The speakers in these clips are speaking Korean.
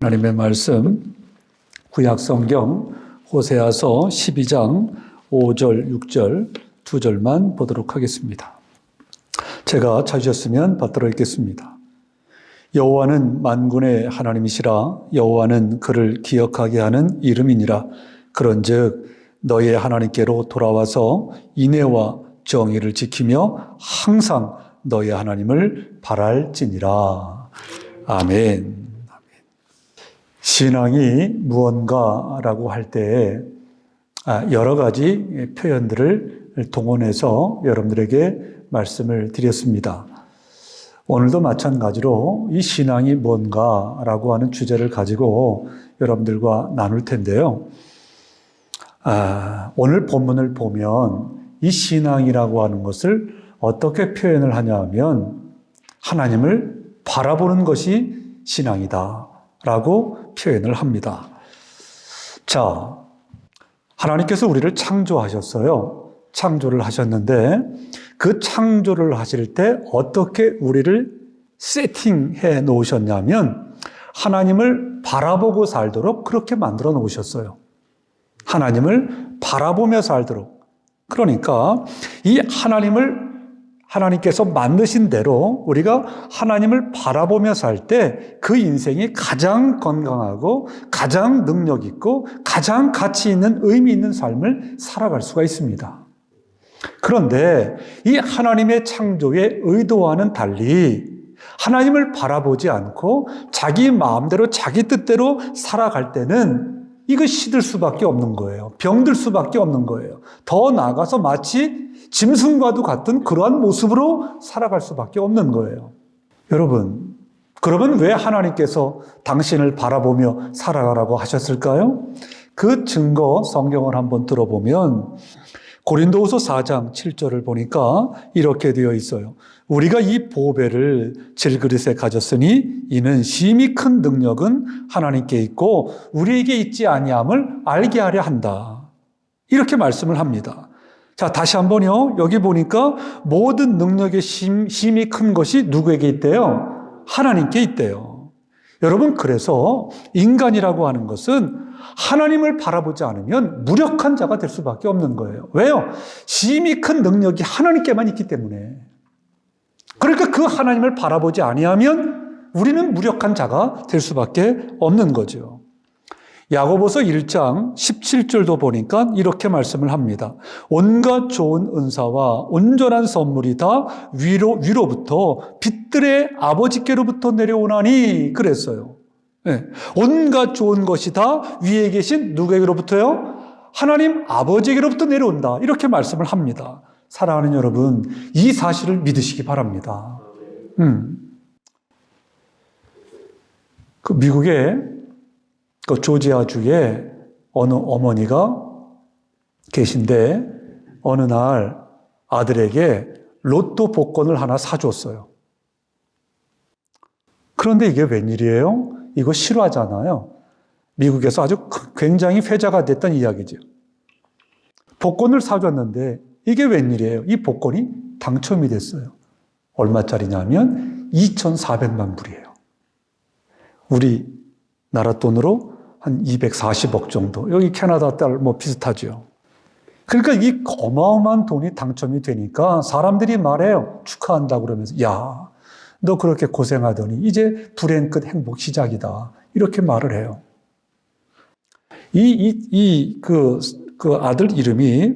하나님의 말씀 구약 성경 호세아서 12장 5절, 6절 두 절만 보도록 하겠습니다. 제가 찾으셨으면 받들어 읽겠습니다. 여호와는 만군의 하나님이시라. 여호와는 그를 기억하게 하는 이름이니라. 그런즉 너의 하나님께로 돌아와서 인애와 정의를 지키며 항상 너의 하나님을 바랄지니라. 아멘. 신앙이 무언가라고 할 때 여러 가지 표현들을 동원해서 여러분들에게 말씀을 드렸습니다. 오늘도 마찬가지로 이 신앙이 무언가라고 하는 주제를 가지고 여러분들과 나눌 텐데요. 오늘 본문을 보면 이 신앙이라고 하는 것을 어떻게 표현을 하냐 하면 하나님을 바라보는 것이 신앙이다 라고 표현을 합니다. 자, 하나님께서 우리를 창조하셨어요. 창조를 하셨는데 그 창조를 하실 때 어떻게 우리를 세팅해 놓으셨냐면 하나님을 바라보고 살도록 그렇게 만들어 놓으셨어요. 하나님을 바라보며 살도록. 그러니까 이 하나님께서 만드신 대로 우리가 하나님을 바라보며 살 때 그 인생이 가장 건강하고 가장 능력 있고 가장 가치 있는 의미 있는 삶을 살아갈 수가 있습니다. 그런데 이 하나님의 창조의 의도와는 달리 하나님을 바라보지 않고 자기 마음대로 자기 뜻대로 살아갈 때는 이거 시들 수밖에 없는 거예요. 병들 수밖에 없는 거예요. 더 나아가서 마치 짐승과도 같은 그러한 모습으로 살아갈 수밖에 없는 거예요. 여러분, 그러면 왜 하나님께서 당신을 바라보며 살아가라고 하셨을까요? 그 증거 성경을 한번 들어보면 고린도후서 4장 7절을 보니까 이렇게 되어 있어요. 우리가 이 보배를 질그릇에 가졌으니 이는 심히 큰 능력은 하나님께 있고 우리에게 있지 아니함을 알게 하려 한다. 이렇게 말씀을 합니다. 자, 다시 한번요. 여기 보니까 모든 능력의 심히 큰 것이 누구에게 있대요? 하나님께 있대요. 여러분, 그래서 인간이라고 하는 것은 하나님을 바라보지 않으면 무력한 자가 될 수밖에 없는 거예요. 왜요? 심히 큰 능력이 하나님께만 있기 때문에. 그러니까 그 하나님을 바라보지 아니하면 우리는 무력한 자가 될 수밖에 없는 거죠. 야고보서 1장 17절도 보니까 이렇게 말씀을 합니다. 온갖 좋은 은사와 온전한 선물이 다 위로부터 빛들의 아버지께로부터 내려오나니 그랬어요. 네. 온갖 좋은 것이 다 위에 계신 누구에게로부터요? 하나님 아버지에게로부터 내려온다. 이렇게 말씀을 합니다. 사랑하는 여러분, 이 사실을 믿으시기 바랍니다. 그 미국의 그 조지아주에 어느 어머니가 계신데 어느 날 아들에게 로또 복권을 하나 사줬어요. 그런데 이게 웬일이에요? 이거 실화잖아요. 미국에서 아주 굉장히 회자가 됐던 이야기죠. 복권을 사줬는데 이게 웬일이에요? 이 복권이 당첨이 됐어요. 얼마짜리냐면 2,400만 불이에요. 우리나라 돈으로 한 240억 정도. 여기 캐나다 달 뭐 비슷하죠. 그러니까 이 어마어마한 돈이 당첨이 되니까 사람들이 말해요. 축하한다 그러면서 야, 너 그렇게 고생하더니 이제 불행 끝 행복 시작이다. 이렇게 말을 해요. 그 아들 이름이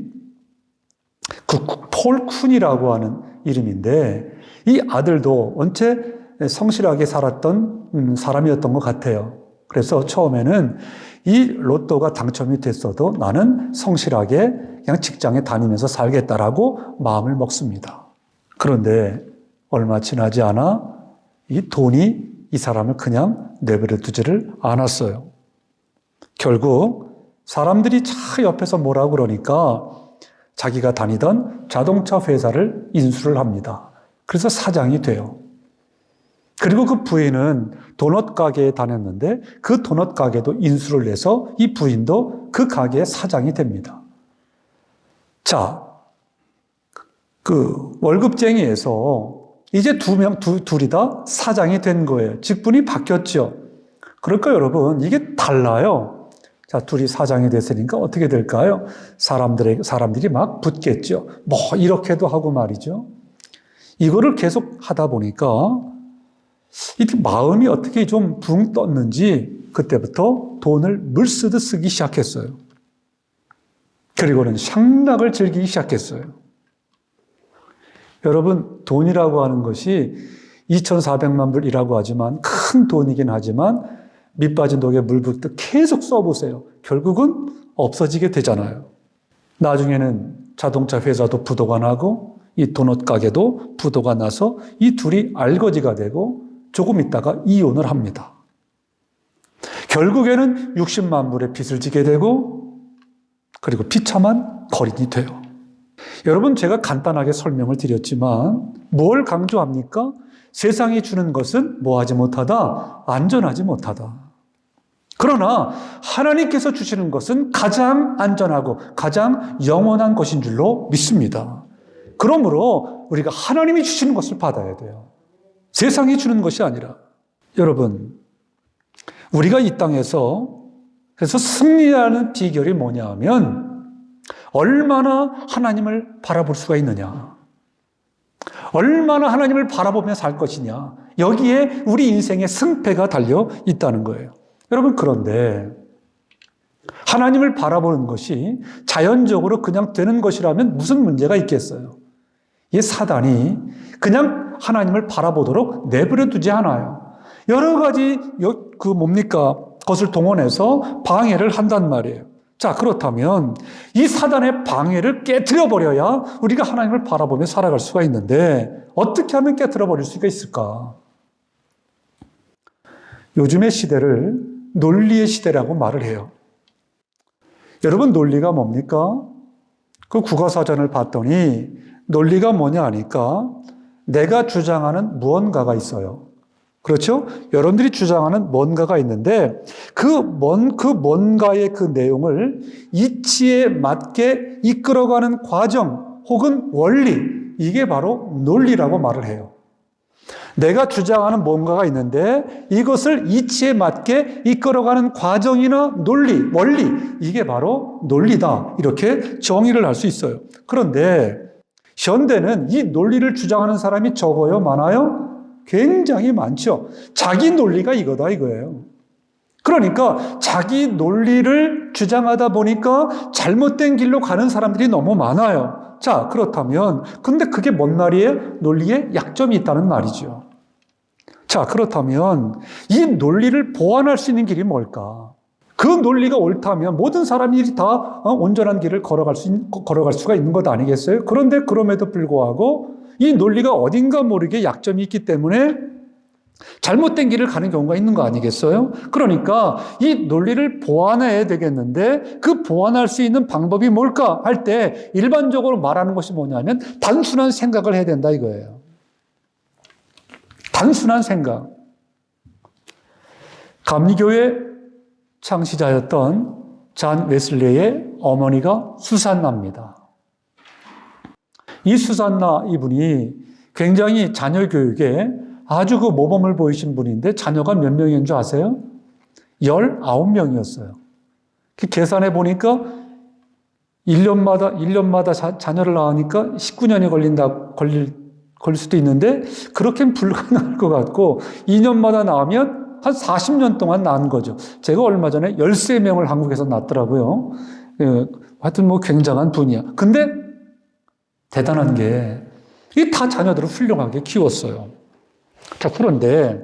폴 쿤이라고 하는 이름인데 이 아들도 원체 성실하게 살았던 사람이었던 것 같아요. 그래서 처음에는 이 로또가 당첨이 됐어도 나는 성실하게 그냥 직장에 다니면서 살겠다라고 마음을 먹습니다. 그런데 얼마 지나지 않아 이 돈이 이 사람을 그냥 내버려 두지를 않았어요. 결국 사람들이 차 옆에서 뭐라 그러니까 자기가 다니던 자동차 회사를 인수를 합니다. 그래서 사장이 돼요. 그리고 그 부인은 도넛 가게에 다녔는데 그 도넛 가게도 인수를 내서 이 부인도 그 가게의 사장이 됩니다. 자, 그 월급쟁이에서 이제 둘이 다 사장이 된 거예요. 직분이 바뀌었죠. 그러니까 여러분, 이게 달라요. 자, 둘이 사장이 됐으니까 어떻게 될까요? 사람들이 막 붙겠죠. 뭐, 이렇게도 하고 말이죠. 이거를 계속 하다 보니까, 이 마음이 어떻게 좀 붕 떴는지, 그때부터 돈을 물쓰듯 쓰기 시작했어요. 그리고는 향락을 즐기기 시작했어요. 여러분, 돈이라고 하는 것이 2,400만 불이라고 하지만 큰 돈이긴 하지만 밑 빠진 독에 물 붓듯 계속 써보세요. 결국은 없어지게 되잖아요. 나중에는 자동차 회사도 부도가 나고 이 도넛 가게도 부도가 나서 이 둘이 알거지가 되고 조금 있다가 이혼을 합니다. 결국에는 60만 불의 빚을 지게 되고 그리고 비참한 거린이 돼요. 여러분, 제가 간단하게 설명을 드렸지만 뭘 강조합니까? 세상이 주는 것은 뭐하지 못하다? 안전하지 못하다. 그러나 하나님께서 주시는 것은 가장 안전하고 가장 영원한 것인 줄로 믿습니다. 그러므로 우리가 하나님이 주시는 것을 받아야 돼요. 세상이 주는 것이 아니라. 여러분, 우리가 이 땅에서 그래서 승리하는 비결이 뭐냐 하면 얼마나 하나님을 바라볼 수가 있느냐, 얼마나 하나님을 바라보며 살 것이냐, 여기에 우리 인생의 승패가 달려 있다는 거예요. 여러분, 그런데 하나님을 바라보는 것이 자연적으로 그냥 되는 것이라면 무슨 문제가 있겠어요? 이 사단이 그냥 하나님을 바라보도록 내버려 두지 않아요. 여러 가지 것을 동원해서 방해를 한단 말이에요. 자, 그렇다면 이 사단의 방해를 깨트려 버려야 우리가 하나님을 바라보며 살아갈 수가 있는데 어떻게 하면 깨트려 버릴 수가 있을까? 요즘의 시대를 논리의 시대라고 말을 해요. 여러분, 논리가 뭡니까? 그 국어사전을 봤더니 논리가 뭐냐 하니까 내가 주장하는 무언가가 있어요. 그렇죠? 여러분들이 주장하는 뭔가가 있는데 그 뭔가의 그 내용을 이치에 맞게 이끌어가는 과정 혹은 원리, 이게 바로 논리라고 말을 해요. 내가 주장하는 뭔가가 있는데 이것을 이치에 맞게 이끌어가는 과정이나 논리, 원리, 이게 바로 논리다. 이렇게 정의를 할 수 있어요. 그런데 현대는 이 논리를 주장하는 사람이 적어요? 많아요? 굉장히 많죠. 자기 논리가 이거다 이거예요. 그러니까 자기 논리를 주장하다 보니까 잘못된 길로 가는 사람들이 너무 많아요. 자, 그렇다면 근데 그게 뭔 말이에요? 논리에 약점이 있다는 말이죠. 자, 그렇다면 이 논리를 보완할 수 있는 길이 뭘까? 그 논리가 옳다면 모든 사람들이 다 온전한 길을 걸어갈 수가 있는 것 아니겠어요? 그런데 그럼에도 불구하고 이 논리가 어딘가 모르게 약점이 있기 때문에 잘못된 길을 가는 경우가 있는 거 아니겠어요? 그러니까 이 논리를 보완해야 되겠는데 그 보완할 수 있는 방법이 뭘까 할 때 일반적으로 말하는 것이 뭐냐면 단순한 생각을 해야 된다 이거예요. 단순한 생각. 감리교의 창시자였던 잔 웨슬레의 어머니가 수산나입니다. 이 수산나 이분이 굉장히 자녀 교육에 아주 그 모범을 보이신 분인데 자녀가 몇 명인 줄 아세요? 19명이었어요. 계산해 보니까 1년마다 자녀를 낳으니까 19년이 걸릴 수도 있는데 그렇게는 불가능할 것 같고 2년마다 낳으면 한 40년 동안 낳은 거죠. 제가 얼마 전에 13명을 한국에서 낳더라고요. 하여튼 뭐 굉장한 분이야. 근데 대단한 게 이 다 자녀들을 훌륭하게 키웠어요. 자, 그런데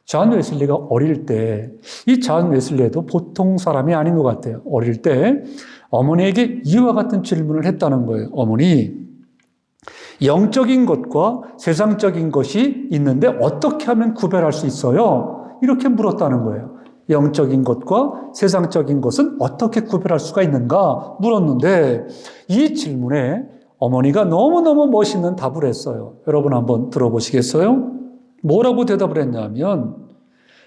잔 웨슬리가 어릴 때 이 잔 웨슬리도 보통 사람이 아닌 것 같아요. 어릴 때 어머니에게 이와 같은 질문을 했다는 거예요. 어머니, 영적인 것과 세상적인 것이 있는데 어떻게 하면 구별할 수 있어요? 이렇게 물었다는 거예요. 영적인 것과 세상적인 것은 어떻게 구별할 수가 있는가 물었는데 이 질문에 어머니가 너무너무 멋있는 답을 했어요. 여러분 한번 들어보시겠어요? 뭐라고 대답을 했냐면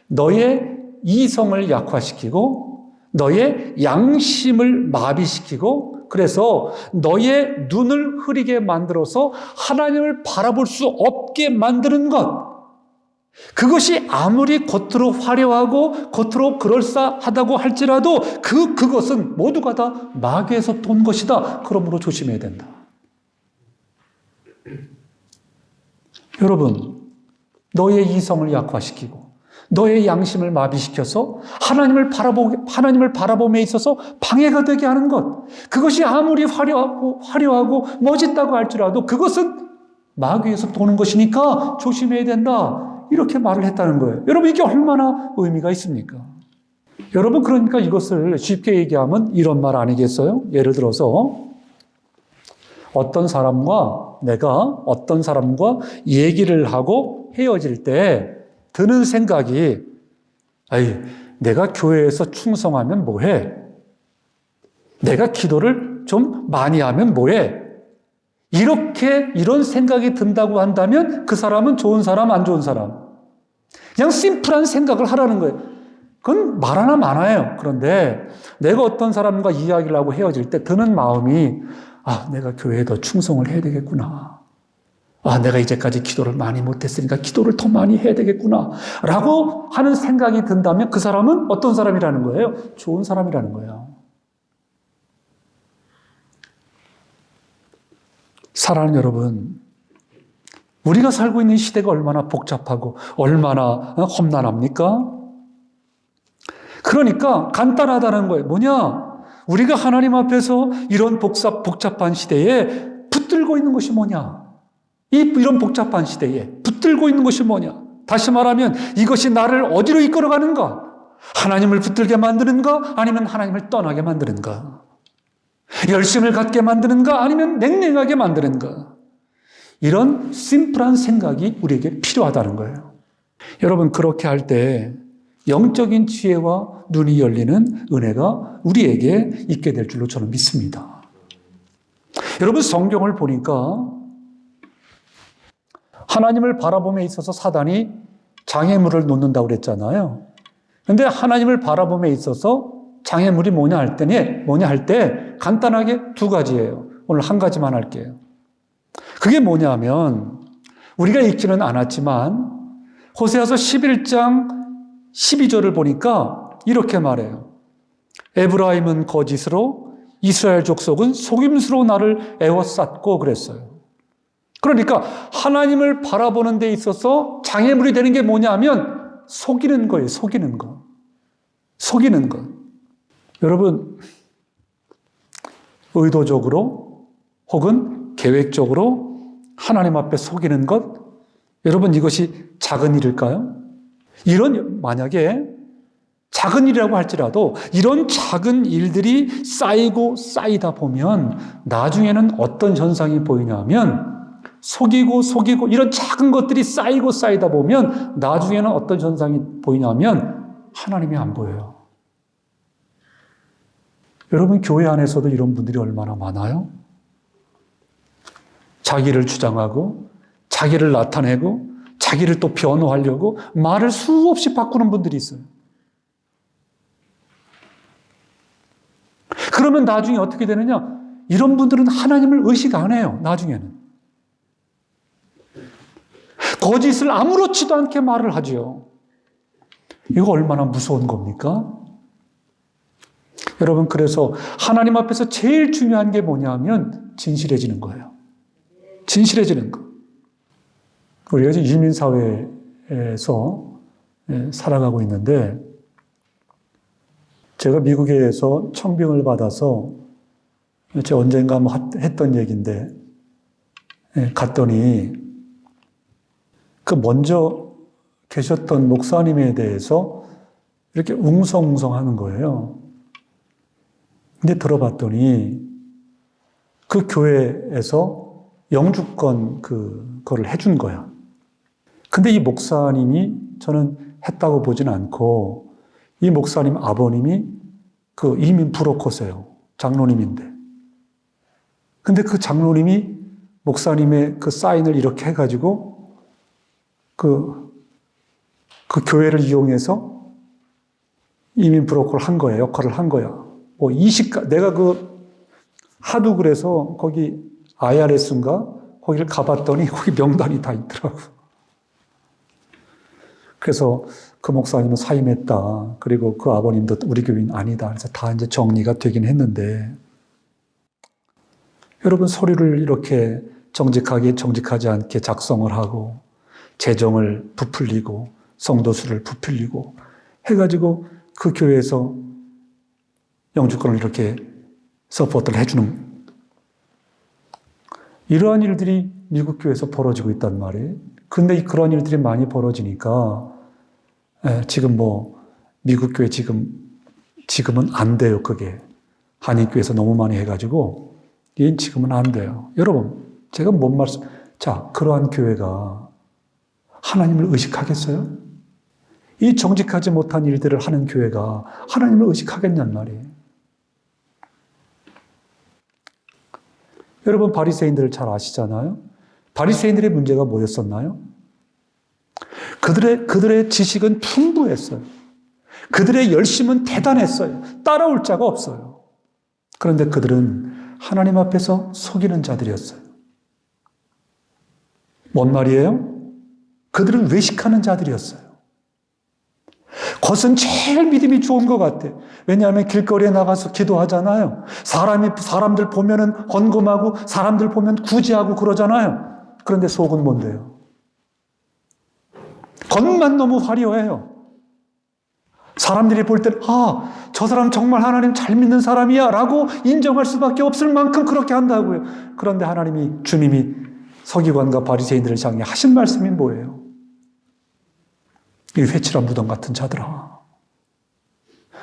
너의 이성을 약화시키고 너의 양심을 마비시키고 그래서 너의 눈을 흐리게 만들어서 하나님을 바라볼 수 없게 만드는 것, 그것이 아무리 겉으로 화려하고 겉으로 그럴싸하다고 할지라도 그것은 모두가 다 마귀에서 돈 것이다. 그러므로 조심해야 된다. 여러분, 너의 이성을 약화시키고 너의 양심을 마비시켜서 하나님을 바라봄에 있어서 방해가 되게 하는 것, 그것이 아무리 화려하고 멋있다고 할지라도 그것은 마귀에서 도는 것이니까 조심해야 된다. 이렇게 말을 했다는 거예요. 여러분, 이게 얼마나 의미가 있습니까? 여러분, 그러니까 이것을 쉽게 얘기하면 이런 말 아니겠어요? 예를 들어서 내가 어떤 사람과 얘기를 하고 헤어질 때 드는 생각이, 내가 교회에서 충성하면 뭐해? 내가 기도를 좀 많이 하면 뭐해? 이런 생각이 든다고 한다면 그 사람은 좋은 사람, 안 좋은 사람? 그냥 심플한 생각을 하라는 거예요. 그건 말 하나 많아요. 그런데 내가 어떤 사람과 이야기를 하고 헤어질 때 드는 마음이, 내가 교회에 더 충성을 해야 되겠구나. 내가 이제까지 기도를 많이 못했으니까 기도를 더 많이 해야 되겠구나. 라고 하는 생각이 든다면 그 사람은 어떤 사람이라는 거예요? 좋은 사람이라는 거예요. 사랑하는 여러분, 우리가 살고 있는 시대가 얼마나 복잡하고 얼마나 험난합니까? 그러니까 간단하다는 거예요. 뭐냐? 우리가 하나님 앞에서 이런 복잡한 시대에 붙들고 있는 것이 뭐냐? 이런 복잡한 시대에 붙들고 있는 것이 뭐냐? 다시 말하면 이것이 나를 어디로 이끌어가는가? 하나님을 붙들게 만드는가? 아니면 하나님을 떠나게 만드는가? 열심을 갖게 만드는가? 아니면 냉랭하게 만드는가? 이런 심플한 생각이 우리에게 필요하다는 거예요. 여러분, 그렇게 할 때 영적인 지혜와 눈이 열리는 은혜가 우리에게 있게 될 줄로 저는 믿습니다. 여러분, 성경을 보니까 하나님을 바라봄에 있어서 사단이 장애물을 놓는다고 그랬잖아요. 그런데 하나님을 바라봄에 있어서 장애물이 뭐냐 할 때 간단하게 두 가지예요. 오늘 한 가지만 할게요. 그게 뭐냐면 우리가 읽지는 않았지만 호세아서 11장 12절을 보니까 이렇게 말해요. 에브라임은 거짓으로 이스라엘 족속은 속임수로 나를 애워쌌고 그랬어요. 그러니까 하나님을 바라보는 데 있어서 장애물이 되는 게 뭐냐면 속이는 거예요. 속이는 거. 여러분, 의도적으로 혹은 계획적으로 하나님 앞에 속이는 것, 여러분, 이것이 작은 일일까요? 만약에 작은 일이라고 할지라도 이런 작은 일들이 쌓이고 쌓이다 보면 나중에는 어떤 현상이 보이냐면 속이고 이런 작은 것들이 쌓이고 쌓이다 보면 나중에는 어떤 현상이 보이냐면 하나님이 안 보여요. 여러분, 교회 안에서도 이런 분들이 얼마나 많아요? 자기를 주장하고 자기를 나타내고 자기를 또 변호하려고 말을 수없이 바꾸는 분들이 있어요. 그러면 나중에 어떻게 되느냐? 이런 분들은 하나님을 의식 안 해요. 나중에는. 거짓을 아무렇지도 않게 말을 하죠. 이거 얼마나 무서운 겁니까? 여러분, 그래서 하나님 앞에서 제일 중요한 게 뭐냐면 진실해지는 거예요. 진실해지는 거. 우리가 지금 이민사회에서 살아가고 있는데 제가 미국에서 청빙을 받아서 제가 언젠가 했던 얘기인데 갔더니 그 먼저 계셨던 목사님에 대해서 이렇게 웅성웅성 하는 거예요. 근데 들어봤더니 그 교회에서 영주권 그거를 해준 거야. 근데 이 목사님이 저는 했다고 보진 않고 이 목사님 아버님이 그 이민 브로커세요. 장로님인데. 근데 그 장로님이 목사님의 그 사인을 이렇게 해가지고 그 교회를 이용해서 이민 브로커를 한 거야. 역할을 한 거야. 내가 하도 그래서 거기 IRS인가? 거기를 가봤더니 거기 명단이 다 있더라고. 그래서 그 목사님은 사임했다. 그리고 그 아버님도 우리 교인 아니다. 그래서 다 이제 정리가 되긴 했는데, 여러분 서류를 이렇게 정직하지 않게 작성을 하고, 재정을 부풀리고, 성도수를 부풀리고, 해가지고 그 교회에서 영주권을 이렇게 서포트를 해주는, 이러한 일들이 미국 교회에서 벌어지고 있단 말이에요. 근데 그런 일들이 많이 벌어지니까, 지금 미국 교회 지금은 안 돼요, 그게. 한인교회에서 너무 많이 해가지고, 지금은 안 돼요. 여러분, 제가 뭔 말씀, 자, 그러한 교회가 하나님을 의식하겠어요? 이 정직하지 못한 일들을 하는 교회가 하나님을 의식하겠냔 말이에요. 여러분, 바리새인들을 잘 아시잖아요? 바리새인들의 문제가 뭐였었나요? 그들의 지식은 풍부했어요. 그들의 열심은 대단했어요. 따라올 자가 없어요. 그런데 그들은 하나님 앞에서 속이는 자들이었어요. 뭔 말이에요? 그들은 외식하는 자들이었어요. 겉은 제일 믿음이 좋은 것 같아. 왜냐하면 길거리에 나가서 기도하잖아요. 사람들 보면은 헌금하고 사람들 보면 구제하고 그러잖아요. 그런데 속은 뭔데요? 겉만 너무 화려해요. 사람들이 볼 때, 저 사람 정말 하나님 잘 믿는 사람이야 라고 인정할 수밖에 없을 만큼 그렇게 한다고요. 그런데 주님이 서기관과 바리새인들을 향해 하신 말씀이 뭐예요? 이 회칠한 무덤 같은 자들아.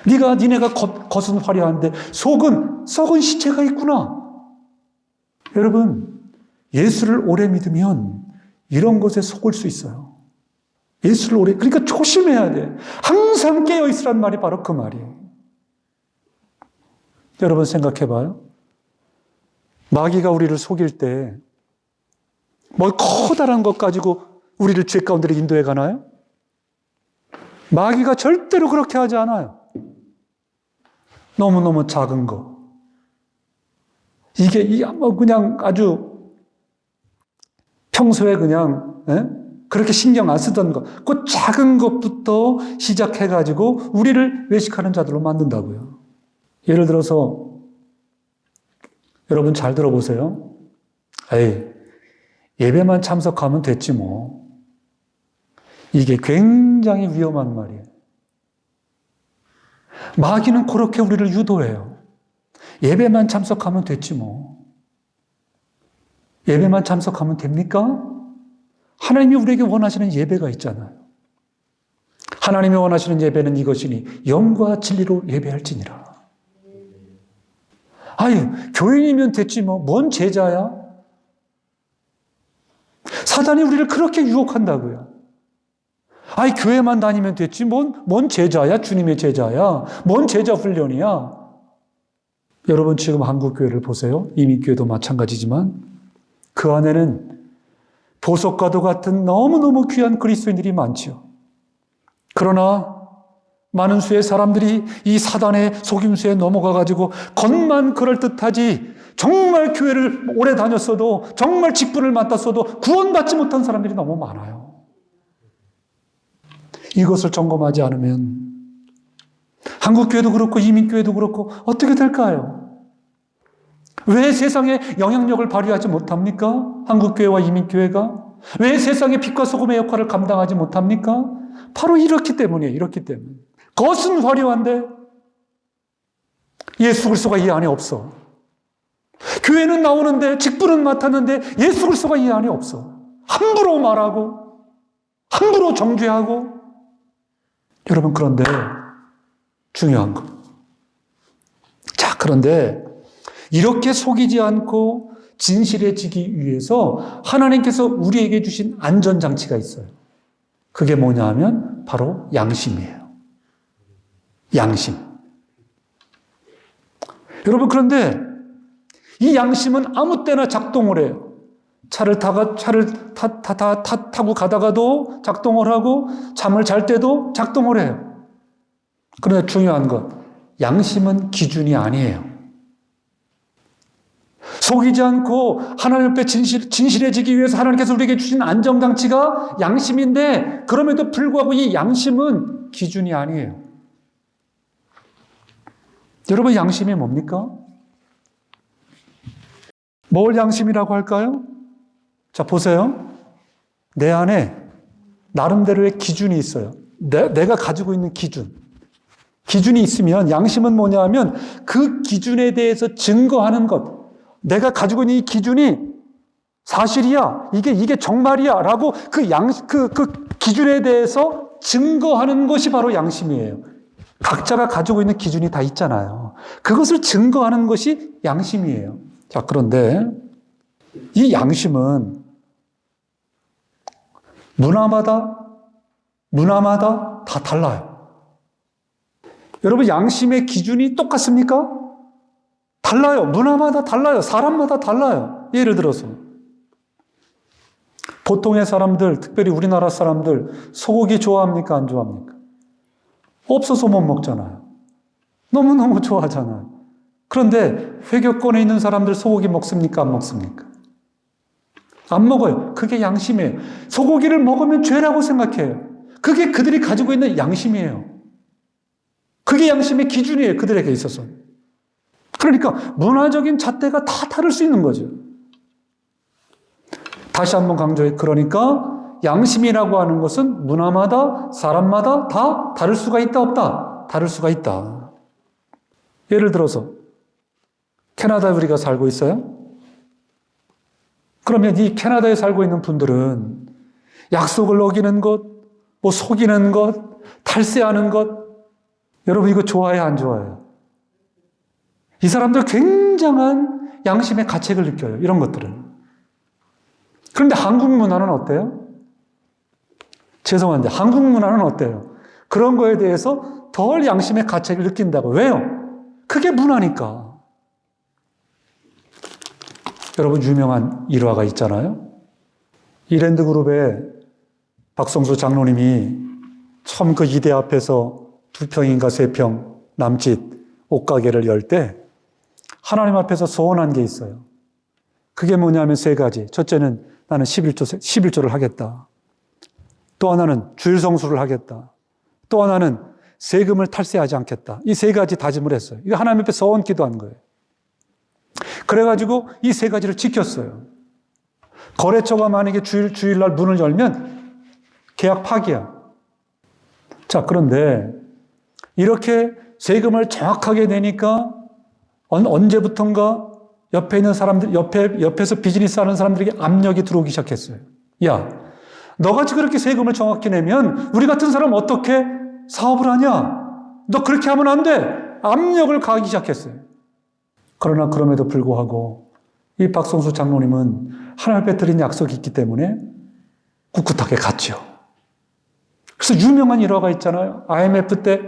니네가 겉은 화려한데 속은 썩은 시체가 있구나. 여러분, 예수를 오래 믿으면 이런 것에 속을 수 있어요. 그러니까 조심해야 돼. 항상 깨어있으란 말이 바로 그 말이에요. 여러분 생각해 봐요. 마귀가 우리를 속일 때 커다란 것 가지고 우리를 죄 가운데로 인도해 가나요? 마귀가 절대로 그렇게 하지 않아요. 너무너무 작은 거. 이게 그냥 아주 평소에 그냥 그렇게 신경 안 쓰던 거, 그 작은 것부터 시작해가지고 우리를 외식하는 자들로 만든다고요. 예를 들어서 여러분 잘 들어보세요. 예배만 참석하면 됐지 뭐. 이게 굉장히 위험한 말이에요. 마귀는 그렇게 우리를 유도해요. 예배만 참석하면 됐지 뭐. 예배만 참석하면 됩니까? 하나님이 우리에게 원하시는 예배가 있잖아요. 하나님이 원하시는 예배는 이것이니 영과 진리로 예배할지니라. 교인이면 됐지 뭐. 뭔 제자야? 사단이 우리를 그렇게 유혹한다고요. 교회만 다니면 됐지. 뭔 제자야? 주님의 제자야. 뭔 제자 훈련이야? 여러분 지금 한국교회를 보세요. 이민교회도 마찬가지지만 그 안에는 보석과도 같은 너무너무 귀한 그리스도인들이 많지요. 그러나 많은 수의 사람들이 이 사단의 속임수에 넘어가가지고 겉만 그럴듯하지 정말 교회를 오래 다녔어도 정말 직분을 맡았어도 구원받지 못한 사람들이 너무 많아요. 이것을 점검하지 않으면 한국교회도 그렇고 이민교회도 그렇고 어떻게 될까요? 왜 세상에 영향력을 발휘하지 못합니까? 한국교회와 이민교회가? 왜 세상의 빛과 소금의 역할을 감당하지 못합니까? 바로 이렇기 때문이에요. 이렇기 때문에. 겉은 화려한데 예수 그리스도가 이 안에 없어. 교회는 나오는데 직분은 맡았는데 예수 그리스도가 이 안에 없어. 함부로 말하고 함부로 정죄하고. 여러분 그런데 중요한 거. 자, 그런데 이렇게 속이지 않고 진실해지기 위해서 하나님께서 우리에게 주신 안전장치가 있어요. 그게 뭐냐 하면 바로 양심이에요. 양심. 여러분 그런데 이 양심은 아무 때나 작동을 해요. 차를 타고 가다가도 작동을 하고 잠을 잘 때도 작동을 해요. 그런데 중요한 건 양심은 기준이 아니에요. 속이지 않고 하나님 앞에 진실해지기 위해서 하나님께서 우리에게 주신 안정장치가 양심인데, 그럼에도 불구하고 이 양심은 기준이 아니에요. 여러분, 양심이 뭡니까? 뭘 양심이라고 할까요? 자, 보세요. 내 안에 나름대로의 기준이 있어요. 내가 가지고 있는 기준이 있으면, 양심은 뭐냐 하면 그 기준에 대해서 증거하는 것. 내가 가지고 있는 이 기준이 사실이야, 이게 정말이야 라고 그 기준에 대해서 증거하는 것이 바로 양심이에요. 각자가 가지고 있는 기준이 다 있잖아요. 그것을 증거하는 것이 양심이에요. 자, 그런데 이 양심은 문화마다 다 달라요. 여러분, 양심의 기준이 똑같습니까? 달라요. 문화마다 달라요. 사람마다 달라요. 예를 들어서 보통의 사람들, 특별히 우리나라 사람들 소고기 좋아합니까? 안 좋아합니까? 없어서 못 먹잖아요. 너무너무 좋아하잖아요. 그런데 회교권에 있는 사람들 소고기 먹습니까? 안 먹습니까? 안 먹어요. 그게 양심이에요. 소고기를 먹으면 죄라고 생각해요. 그게 그들이 가지고 있는 양심이에요. 그게 양심의 기준이에요. 그들에게 있어서. 그러니까 문화적인 잣대가 다 다를 수 있는 거죠. 다시 한번 강조해. 그러니까 양심이라고 하는 것은 문화마다, 사람마다 다 다를 수가 있다, 없다? 다를 수가 있다. 예를 들어서 캐나다에 우리가 살고 있어요. 그러면 이 캐나다에 살고 있는 분들은 약속을 어기는 것, 속이는 것, 탈세하는 것, 여러분 이거 좋아해요, 안 좋아해요? 이 사람들 굉장한 양심의 가책을 느껴요. 이런 것들은. 그런데 한국 문화는 어때요? 죄송한데 한국 문화는 어때요? 그런 거에 대해서 덜 양심의 가책을 느낀다고. 왜요? 그게 문화니까. 여러분, 유명한 일화가 있잖아요. 이랜드 그룹의 박성수 장로님이 처음 그 이대 앞에서 2평인가 3평 남짓 옷가게를 열 때 하나님 앞에서 소원한 게 있어요. 그게 뭐냐면 3가지. 첫째는 나는 11조를 하겠다. 또 하나는 주일 성수를 하겠다. 또 하나는 세금을 탈세하지 않겠다. 이 3가지 다짐을 했어요. 이거 하나님 앞에 소원 기도한 거예요. 그래가지고 이 3가지를 지켰어요. 거래처가 만약에 주일날 문을 열면 계약 파기야. 자, 그런데 이렇게 세금을 정확하게 내니까 언제부턴가 옆에 있는 사람들, 옆에서 비즈니스 하는 사람들에게 압력이 들어오기 시작했어요. 야, 너같이 그렇게 세금을 정확히 내면 우리 같은 사람 어떻게 사업을 하냐? 너 그렇게 하면 안 돼! 압력을 가하기 시작했어요. 그러나 그럼에도 불구하고 이 박성수 장로님은 하나님 앞에 드린 약속이 있기 때문에 꿋꿋하게 갔죠. 그래서 유명한 일화가 있잖아요. IMF 때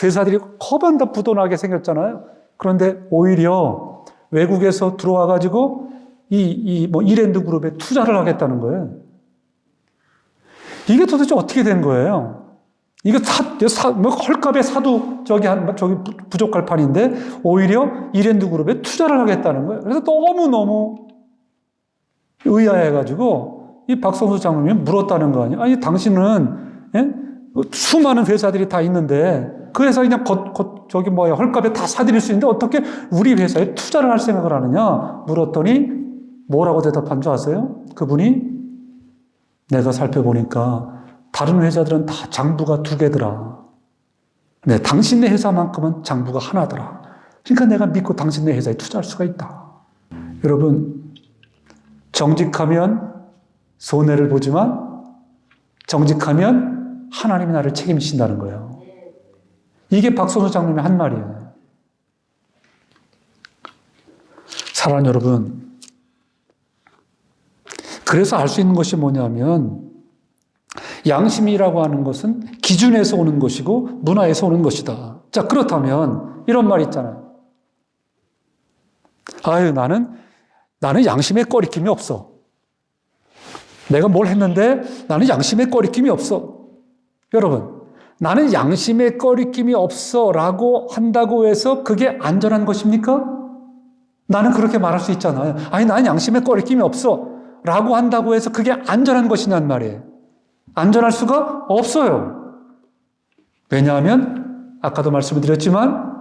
회사들이 커반다 부도나게 생겼잖아요. 그런데 오히려 외국에서 들어와가지고 이랜드 그룹에 투자를 하겠다는 거예요. 이게 도대체 어떻게 된 거예요? 이거 헐값에 사도 저기 부족할 판인데 오히려 이랜드 그룹에 투자를 하겠다는 거예요. 그래서 너무너무 의아해가지고 이 박성수 장로님이 물었다는 거 아니에요? 아니, 당신은 수많은 회사들이 다 있는데 그 회사 그냥 헐값에 다 사들일 수 있는데 어떻게 우리 회사에 투자를 할 생각을 하느냐 물었더니 뭐라고 대답한 줄 아세요? 그분이 내가 살펴보니까 다른 회사들은 다 장부가 2개더라. 네, 당신네 회사만큼은 장부가 하나더라. 그러니까 내가 믿고 당신네 회사에 투자할 수가 있다. 여러분, 정직하면 손해를 보지만 정직하면 하나님이 나를 책임지신다는 거예요. 이게 박성수 장로님이 한 말이에요. 사랑하는 여러분, 그래서 알 수 있는 것이 뭐냐면 양심이라고 하는 것은 기준에서 오는 것이고 문화에서 오는 것이다. 자, 그렇다면 이런 말 있잖아요. 아유, 나는 양심에 꺼리낌이 없어. 내가 뭘 했는데 나는 양심에 꺼리낌이 없어. 여러분, 나는 양심에 꺼리낌이 없어 라고 한다고 해서 그게 안전한 것입니까? 나는 그렇게 말할 수 있잖아요. 아니, 나는 양심에 꺼리낌이 없어. 라고 한다고 해서 그게 안전한 것이냔 말이에요. 안전할 수가 없어요. 왜냐하면 아까도 말씀을 드렸지만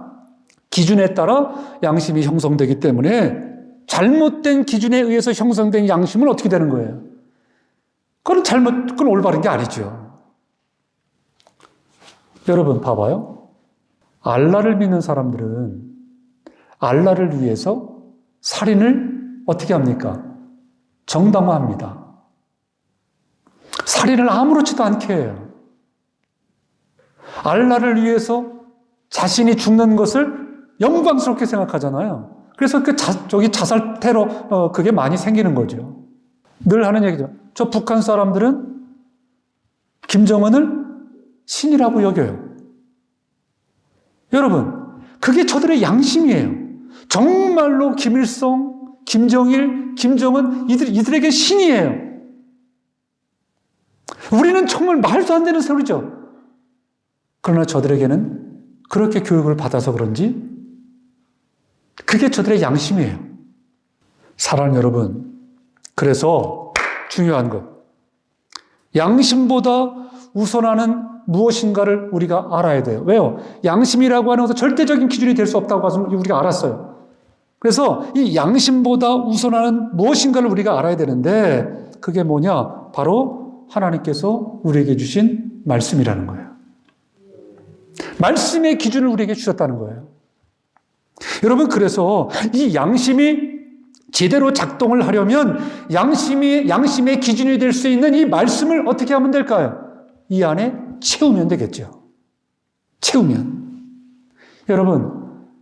기준에 따라 양심이 형성되기 때문에 잘못된 기준에 의해서 형성된 양심은 어떻게 되는 거예요? 그건 올바른 게 아니죠. 여러분 봐봐요. 알라를 믿는 사람들은 알라를 위해서 살인을 어떻게 합니까? 정당화합니다. 살인을 아무렇지도 않게 해요. 알라를 위해서 자신이 죽는 것을 영광스럽게 생각하잖아요. 그래서 자살 테러, 그게 많이 생기는 거죠. 늘 하는 얘기죠. 저 북한 사람들은 김정은을 신이라고 여겨요. 여러분, 그게 저들의 양심이에요. 정말로 김일성, 김정일, 김정은, 이들에게 신이에요. 우리는 정말 말도 안 되는 소리죠. 그러나 저들에게는 그렇게 교육을 받아서 그런지 그게 저들의 양심이에요. 사랑하는 여러분, 그래서 중요한 것, 양심보다 우선하는 무엇인가를 우리가 알아야 돼요. 왜요? 양심이라고 하는 것은 절대적인 기준이 될 수 없다고 우리가 알았어요. 그래서 이 양심보다 우선하는 무엇인가를 우리가 알아야 되는데 그게 뭐냐? 바로 하나님께서 우리에게 주신 말씀이라는 거예요. 말씀의 기준을 우리에게 주셨다는 거예요. 여러분, 그래서 이 양심이 제대로 작동을 하려면 양심의 기준이 될 수 있는 이 말씀을 어떻게 하면 될까요? 이 안에 채우면 되겠죠. 채우면. 여러분,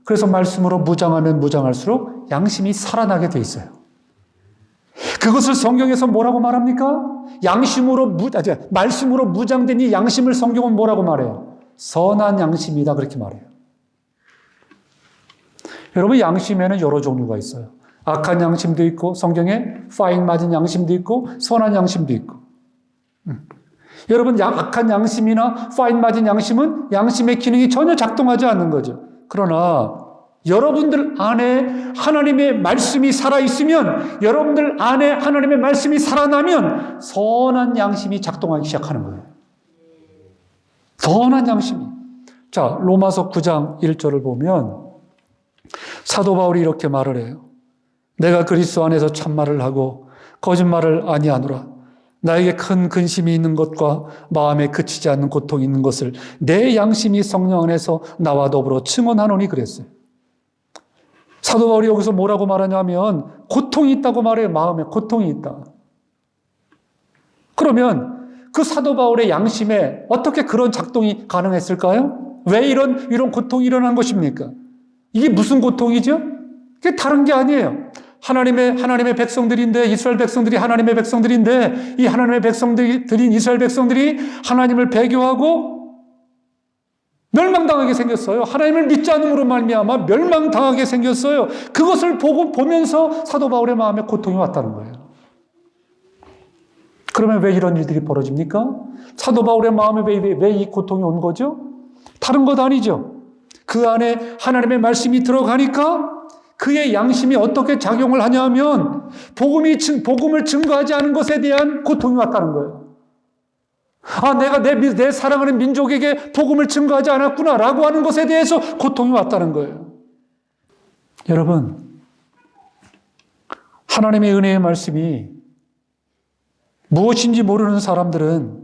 그래서 말씀으로 무장하면 무장할수록 양심이 살아나게 돼 있어요. 그것을 성경에서 뭐라고 말합니까? 말씀으로 무장된 이 양심을 성경은 뭐라고 말해요? 선한 양심이다, 그렇게 말해요. 여러분, 양심에는 여러 종류가 있어요. 악한 양심도 있고, 성경에 파인 맞은 양심도 있고, 선한 양심도 있고. 여러분, 악한 양심이나 파인 맞은 양심은 양심의 기능이 전혀 작동하지 않는 거죠. 그러나 여러분들 안에 하나님의 말씀이 살아있으면, 여러분들 안에 하나님의 말씀이 살아나면 선한 양심이 작동하기 시작하는 거예요. 선한 양심이. 자, 로마서 9장 1절을 보면 사도 바울이 이렇게 말을 해요. 내가 그리스도 안에서 참말을 하고 거짓말을 아니하노라. 나에게 큰 근심이 있는 것과 마음에 그치지 않는 고통이 있는 것을 내 양심이 성령 안에서 나와 더불어 증언하노니 그랬어요. 사도 바울이 여기서 뭐라고 말하냐면 고통이 있다고 말해요. 마음에 고통이 있다. 그러면 그 사도 바울의 양심에 어떻게 그런 작동이 가능했을까요? 왜 이런 고통이 일어난 것입니까? 이게 무슨 고통이죠? 그게 다른 게 아니에요. 하나님의 백성들인데, 이스라엘 백성들이 하나님의 백성들인데, 이 하나님의 백성들인 이스라엘 백성들이 하나님을 배교하고 멸망당하게 생겼어요. 하나님을 믿지 않음으로 말미암아 멸망당하게 생겼어요. 그것을 보면서 사도 바울의 마음에 고통이 왔다는 거예요. 그러면 왜 이런 일들이 벌어집니까? 사도 바울의 마음에 왜 이 고통이 온 거죠? 다른 것 아니죠. 그 안에 하나님의 말씀이 들어가니까 그의 양심이 어떻게 작용을 하냐면 복음을 증거하지 않은 것에 대한 고통이 왔다는 거예요. 내가 내 사랑하는 민족에게 복음을 증거하지 않았구나 라고 하는 것에 대해서 고통이 왔다는 거예요. 여러분, 하나님의 은혜의 말씀이 무엇인지 모르는 사람들은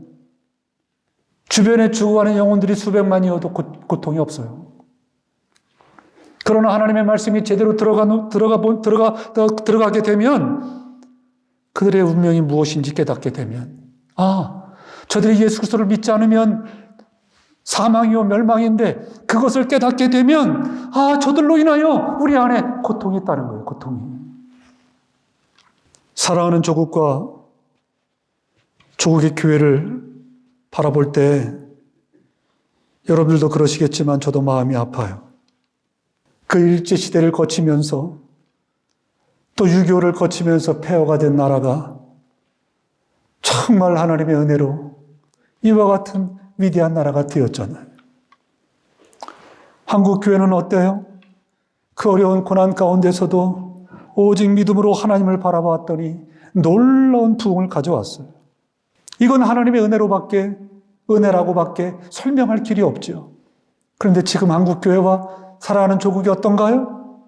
주변에 죽어가는 영혼들이 수백만이어도 고통이 없어요. 그러나 하나님의 말씀이 제대로 들어가게 되면 그들의 운명이 무엇인지 깨닫게 되면 저들이 예수 그리스도를 믿지 않으면 사망이요 멸망인데 그것을 깨닫게 되면 저들로 인하여 우리 안에 고통이 있다는 거예요. 고통이. 사랑하는 조국과 조국의 교회를 바라볼 때 여러분들도 그러시겠지만 저도 마음이 아파요. 그 일제시대를 거치면서 또 6.25를 거치면서 폐허가 된 나라가 정말 하나님의 은혜로 이와 같은 위대한 나라가 되었잖아요. 한국 교회는 어때요? 그 어려운 고난 가운데서도 오직 믿음으로 하나님을 바라봤더니 놀라운 부흥을 가져왔어요. 이건 하나님의 은혜라고밖에 설명할 길이 없죠. 그런데 지금 한국교회와 사랑하는 조국이 어떤가요?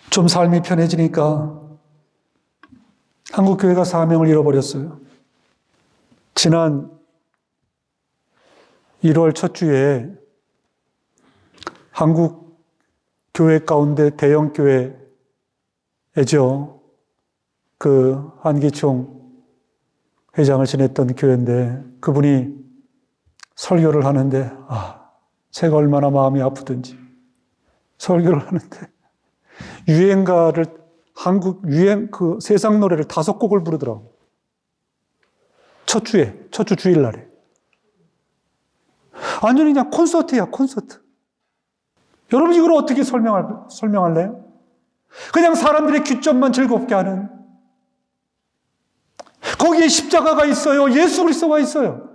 좀 삶이 편해지니까 한국교회가 사명을 잃어버렸어요. 지난 1월 첫 주에 한국 교회 가운데 대형 교회죠. 그 한기총 회장을 지냈던 교회인데 그분이 설교를 하는데 제가 얼마나 마음이 아프든지 설교를 하는데 유행가를 한국 그 세상 노래를 5곡을 부르더라고. 첫 주 주일날에. 완전히 그냥 콘서트야, 콘서트. 여러분 이걸 어떻게 설명할래요? 그냥 사람들의 귀점만 즐겁게 하는. 거기에 십자가가 있어요. 예수 그리스도가 있어요.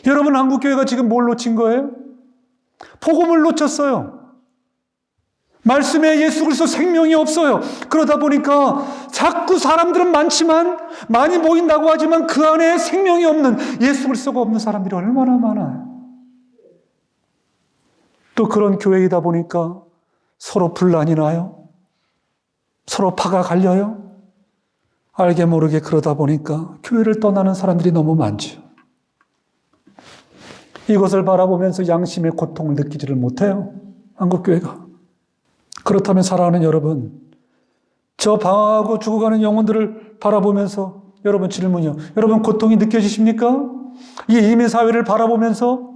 여러분 한국교회가 지금 뭘 놓친 거예요? 복음을 놓쳤어요. 말씀에 예수 그리스도 생명이 없어요. 그러다 보니까 자꾸 사람들은 많이 모인다고 하지만 그 안에 생명이 없는, 예수 그리스도가 없는 사람들이 얼마나 많아요. 또 그런 교회이다 보니까 서로 분란이 나요. 서로 파가 갈려요. 알게 모르게 그러다 보니까 교회를 떠나는 사람들이 너무 많죠. 이것을 바라보면서 양심의 고통을 느끼지를 못해요. 한국교회가. 그렇다면 사랑하는 여러분, 저 방황하고 죽어가는 영혼들을 바라보면서 여러분 질문이요. 여러분 고통이 느껴지십니까? 이 이민사회를 바라보면서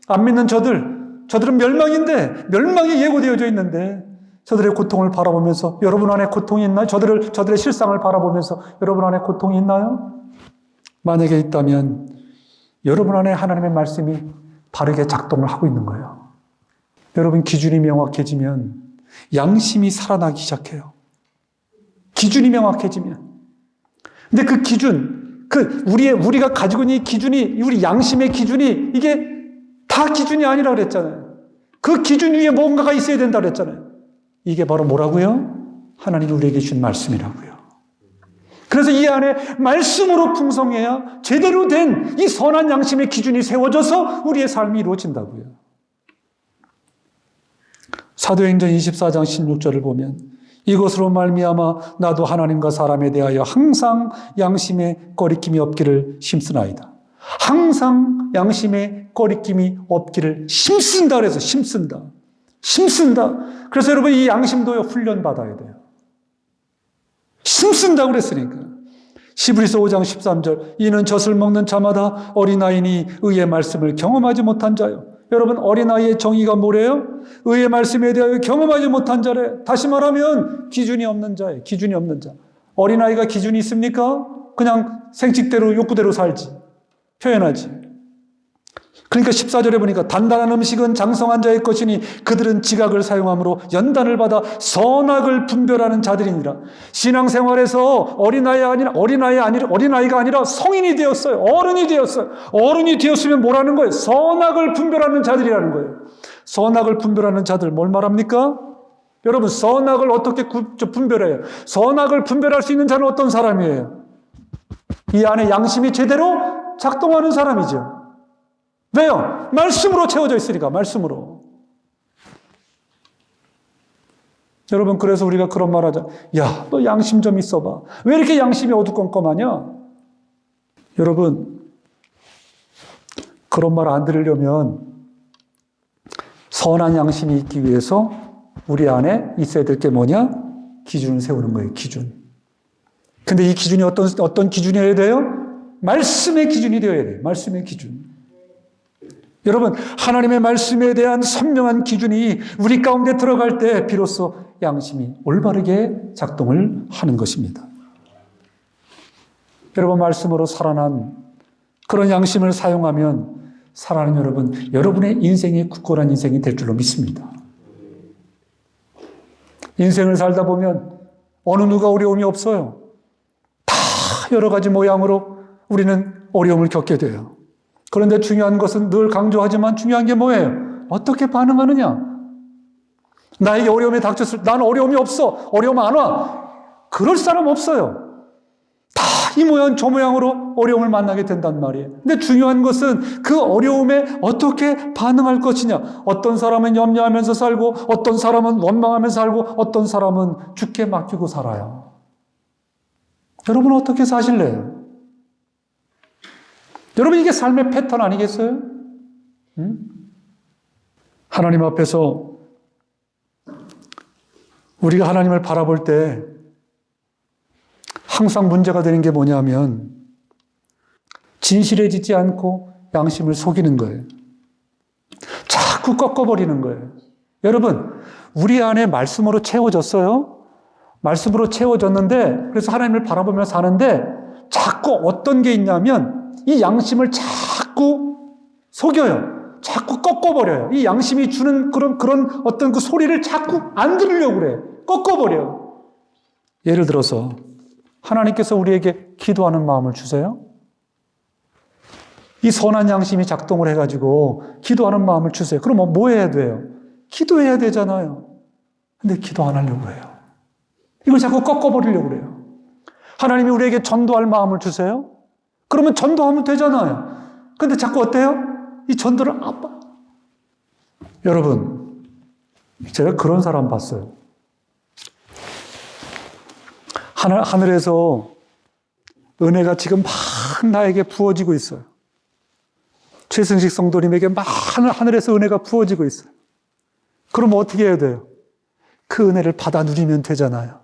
안 믿는 저들은 멸망이 예고되어져 있는데 저들의 고통을 바라보면서 여러분 안에 고통이 있나요? 저들의 실상을 바라보면서 여러분 안에 고통이 있나요? 만약에 있다면 여러분 안에 하나님의 말씀이 바르게 작동을 하고 있는 거예요. 여러분 기준이 명확해지면 양심이 살아나기 시작해요. 기준이 명확해지면. 근데 그 기준, 우리가 가지고 있는 이 기준이, 우리 양심의 기준이 이게 다 기준이 아니라 그랬잖아요. 그 기준 위에 뭔가가 있어야 된다 그랬잖아요. 이게 바로 뭐라고요? 하나님이 우리에게 주신 말씀이라고요. 그래서 이 안에 말씀으로 풍성해야 제대로 된 이 선한 양심의 기준이 세워져서 우리의 삶이 이루어진다고요. 사도행전 24장 16절을 보면 이것으로 말미암아 나도 하나님과 사람에 대하여 항상 양심의 꺼리낌이 없기를 심쓰나이다. 항상 양심의 꺼리낌이 없기를 심쓴다 그래서 심쓴다. 그래서 여러분 이 양심도요 훈련받아야 돼요. 심쓴다고 그랬으니까. 히브리서 5장 13절 이는 젖을 먹는 자마다 어린아이니 의의 말씀을 경험하지 못한 자요. 여러분 어린아이의 정의가 뭐래요? 의의 말씀에 대하여 경험하지 못한 자래. 다시 말하면 기준이 없는 자예요. 기준이 없는 자. 어린아이가 기준이 있습니까? 그냥 생식대로 욕구대로 살지. 표현하지. 그러니까 14절에 보니까 단단한 음식은 장성한 자의 것이니 그들은 지각을 사용함으로 연단을 받아 선악을 분별하는 자들이니라. 신앙생활에서 어린아이가 아니라 성인이 되었어요. 어른이 되었어요. 어른이 되었으면 뭐라는 거예요? 선악을 분별하는 자들이라는 거예요. 선악을 분별하는 자들 뭘 말합니까? 여러분 선악을 어떻게 분별해요? 선악을 분별할 수 있는 자는 어떤 사람이에요? 이 안에 양심이 제대로 작동하는 사람이죠. 왜요? 말씀으로 채워져 있으니까, 말씀으로. 여러분, 그래서 우리가 그런 말 하자. 야, 너 양심 좀 있어봐. 왜 이렇게 양심이 어두컴컴하냐? 여러분, 그런 말 안 들으려면 선한 양심이 있기 위해서 우리 안에 있어야 될 게 뭐냐? 기준을 세우는 거예요, 기준. 근데 이 기준이 어떤 기준이어야 돼요? 말씀의 기준이 되어야 돼요, 말씀의 기준. 여러분 하나님의 말씀에 대한 선명한 기준이 우리 가운데 들어갈 때 비로소 양심이 올바르게 작동을 하는 것입니다. 여러분 말씀으로 살아난 그런 양심을 사용하면 사랑하는 여러분, 여러분의 인생이 굳건한 인생이 될 줄로 믿습니다. 인생을 살다 보면 어느 누가 어려움이 없어요. 다 여러 가지 모양으로 우리는 어려움을 겪게 돼요. 그런데 중요한 것은 늘 강조하지만 중요한 게 뭐예요? 어떻게 반응하느냐? 나에게 어려움이 닥쳤을 때 나는 어려움이 없어. 어려움 안 와. 그럴 사람 없어요. 다 이 모양 저 모양으로 어려움을 만나게 된단 말이에요. 근데 중요한 것은 그 어려움에 어떻게 반응할 것이냐. 어떤 사람은 염려하면서 살고, 어떤 사람은 원망하면서 살고, 어떤 사람은 죽게 맡기고 살아요. 여러분 어떻게 사실래요? 여러분 이게 삶의 패턴 아니겠어요? 응? 하나님 앞에서 우리가 하나님을 바라볼 때 항상 문제가 되는 게 뭐냐면 진실해지지 않고 양심을 속이는 거예요. 자꾸 꺾어버리는 거예요. 여러분, 우리 안에 말씀으로 채워졌어요. 말씀으로 채워졌는데 그래서 하나님을 바라보며 사는데 자꾸 어떤 게 있냐면 이 양심을 자꾸 속여요. 자꾸 꺾어버려요. 이 양심이 주는 그런 어떤 그 소리를 자꾸 안 들으려고 그래요. 꺾어버려요. 예를 들어서 하나님께서 우리에게 기도하는 마음을 주세요. 이 선한 양심이 작동을 해가지고 기도하는 마음을 주세요. 그럼 뭐 해야 돼요? 기도해야 되잖아요. 근데 기도 안 하려고 해요. 이걸 자꾸 꺾어버리려고 그래요. 하나님이 우리에게 전도할 마음을 주세요. 그러면 전도하면 되잖아요. 근데 자꾸 어때요? 이 전도를 여러분, 제가 그런 사람 봤어요. 하늘에서 은혜가 지금 막 나에게 부어지고 있어요. 최승식 성도님에게 막 하늘에서 은혜가 부어지고 있어요. 그럼 어떻게 해야 돼요? 그 은혜를 받아 누리면 되잖아요.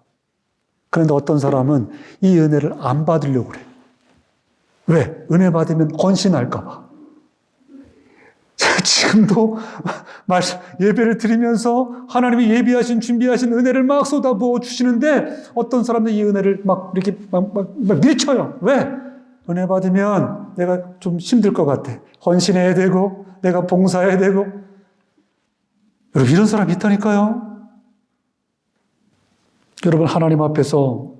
그런데 어떤 사람은 이 은혜를 안 받으려고 그래요. 왜? 은혜 받으면 헌신할까 봐. 지금도 예배를 드리면서 하나님이 예비하신 준비하신 은혜를 막 쏟아부어 주시는데 어떤 사람들이 이 은혜를 막 이렇게 막 밀쳐요. 왜? 은혜 받으면 내가 좀 힘들 것 같아. 헌신해야 되고 내가 봉사해야 되고. 여러분 이런 사람이 있다니까요. 여러분 하나님 앞에서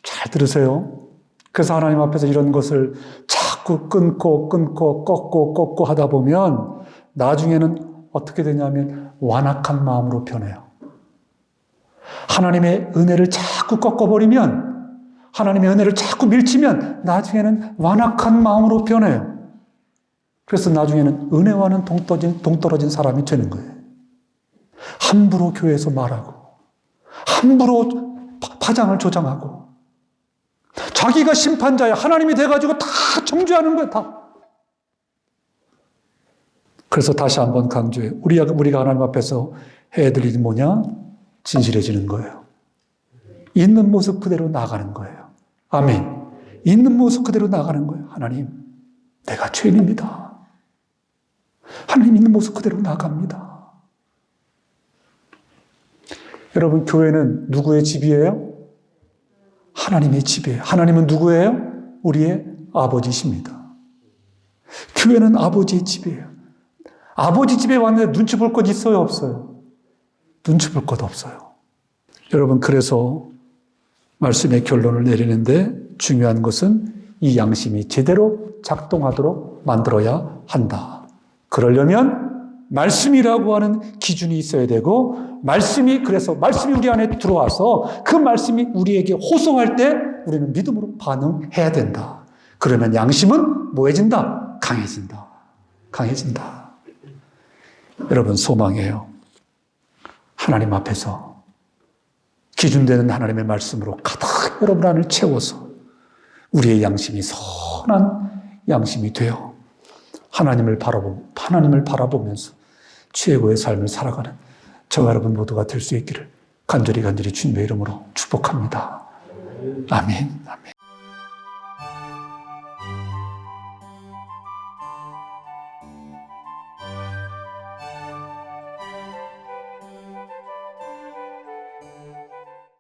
잘 들으세요. 그래서 하나님 앞에서 이런 것을 자꾸 끊고 꺾고 하다 보면 나중에는 어떻게 되냐면 완악한 마음으로 변해요. 하나님의 은혜를 자꾸 꺾어버리면, 하나님의 은혜를 자꾸 밀치면 나중에는 완악한 마음으로 변해요. 그래서 나중에는 은혜와는 동떨어진 사람이 되는 거예요. 함부로 교회에서 말하고, 함부로 파장을 조장하고, 자기가 심판자야. 하나님이 돼가지고 다 정죄하는 거야, 다. 그래서 다시 한번 강조해요. 우리가 하나님 앞에서 해야 될 일이 뭐냐? 진실해지는 거예요. 있는 모습 그대로 나가는 거예요. 아멘. 있는 모습 그대로 나가는 거예요. 하나님, 내가 죄인입니다. 하나님 있는 모습 그대로 나갑니다. 여러분, 교회는 누구의 집이에요? 하나님의 집이에요. 하나님은 누구예요? 우리의 아버지십니다. 교회는 아버지의 집이에요. 아버지 집에 왔는데 눈치 볼 것 있어요? 없어요? 눈치 볼 것 없어요. 여러분, 그래서 말씀의 결론을 내리는데 중요한 것은 이 양심이 제대로 작동하도록 만들어야 한다. 그러려면 말씀이라고 하는 기준이 있어야 되고, 그래서 말씀이 우리 안에 들어와서 그 말씀이 우리에게 호소할 때 우리는 믿음으로 반응해야 된다. 그러면 양심은 뭐해진다? 강해진다. 강해진다. 여러분, 소망해요. 하나님 앞에서 기준되는 하나님의 말씀으로 가득 여러분 안을 채워서 우리의 양심이 선한 양심이 되어 하나님을 바라보면서 최고의 삶을 살아가는 저와 여러분 모두가 될 수 있기를 간절히 주님의 이름으로 축복합니다. 아멘. 아멘.